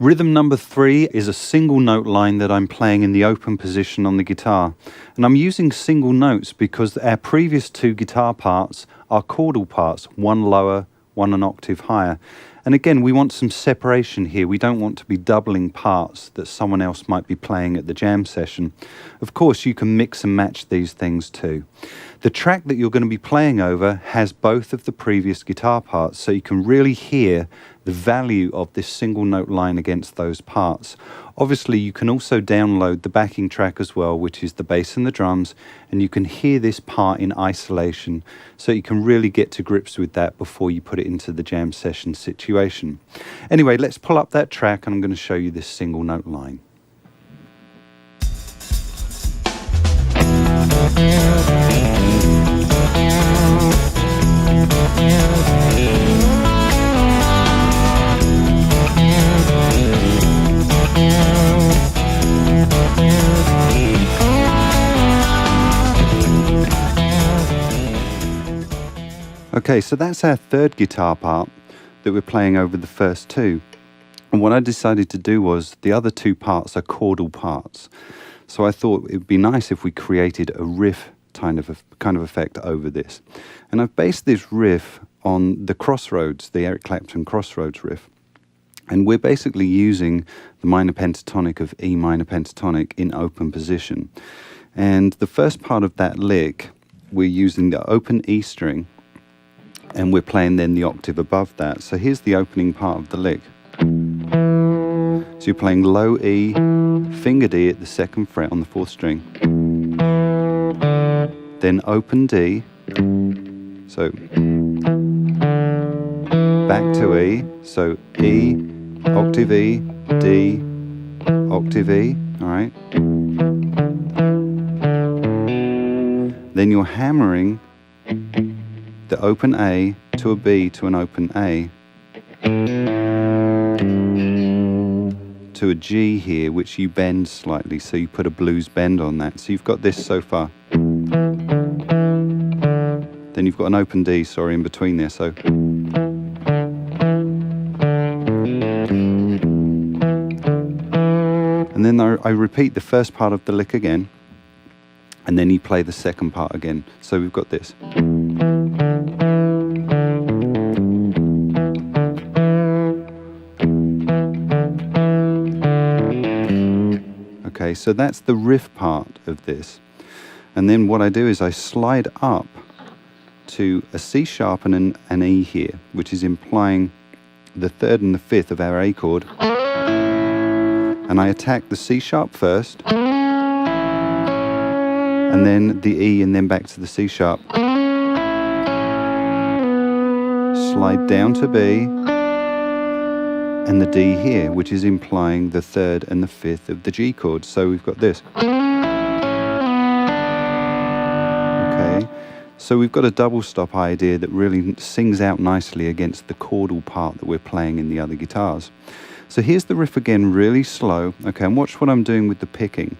Rhythm number 3 is a single note line that I'm playing in the open position on the guitar. And I'm using single notes because our previous 2 guitar parts are chordal parts, one lower, one an octave higher. And again, we want some separation here. We don't want to be doubling parts that someone else might be playing at the jam session. Of course, you can mix and match these things too. The track that you're going to be playing over has both of the previous guitar parts, so you can really hear the value of this single note line against those parts. Obviously, you can also download the backing track as well, which is the bass and the drums, and you can hear this part in isolation, so you can really get to grips with that before you put it into the jam session situation. Anyway, let's pull up that track and I'm going to show you this single note line. Okay, so that's our third guitar part that we're playing over the first 2. And what I decided to do was the other 2 parts are chordal parts. So I thought it would be nice if we created a riff kind of effect over this. And I've based this riff on the Crossroads, the Eric Clapton Crossroads riff. And we're basically using the minor pentatonic of E minor pentatonic in open position. And the first part of that lick, we're using the open E string, and we're playing then the octave above that. So here's the opening part of the lick. So you're playing low E, finger D at the 2nd fret on the 4th string. Then open D. So back to E. So E, octave E, D, octave E. All right. Then you're hammering the open A to a B to an open A to a G here, which you bend slightly, so you put a blues bend on that. So you've got this so far. Then you've got an open D, sorry, in between there. So and then I repeat the first part of the lick again, and then you play the second part again. So we've got this. Okay, so that's the riff part of this. And then what I do is I slide up to a C sharp and an E here, which is implying the 3rd and the 5th of our A chord. And I attack the C sharp first, and then the E, and then back to the C sharp. Slide down to B, and the D here, which is implying the 3rd and the 5th of the G chord. So we've got this. Okay, so we've got a double stop idea that really sings out nicely against the chordal part that we're playing in the other guitars. So here's the riff again, really slow. Okay, and watch what I'm doing with the picking.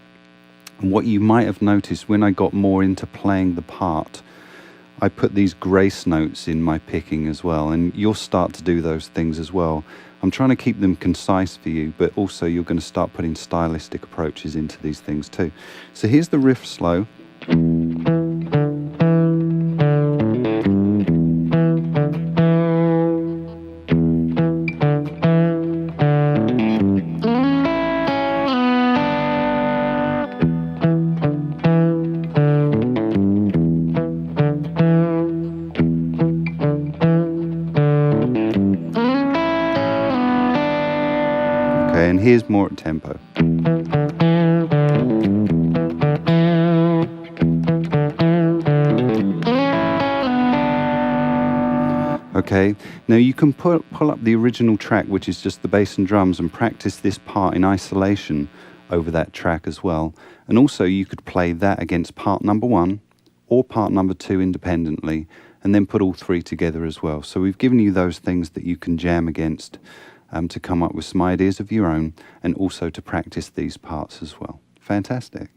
And what you might have noticed when I got more into playing the part, I put these grace notes in my picking as well, and you'll start to do those things as well. I'm trying to keep them concise for you, but also you're going to start putting stylistic approaches into these things too. So here's the riff slow. Okay, and here's more at tempo. Okay, now you can pull up the original track, which is just the bass and drums, and practice this part in isolation over that track as well. And also you could play that against part number 1 or part number 2 independently, and then put all 3 together as well. So we've given you those things that you can jam against to come up with some ideas of your own, and also to practice these parts as well. Fantastic.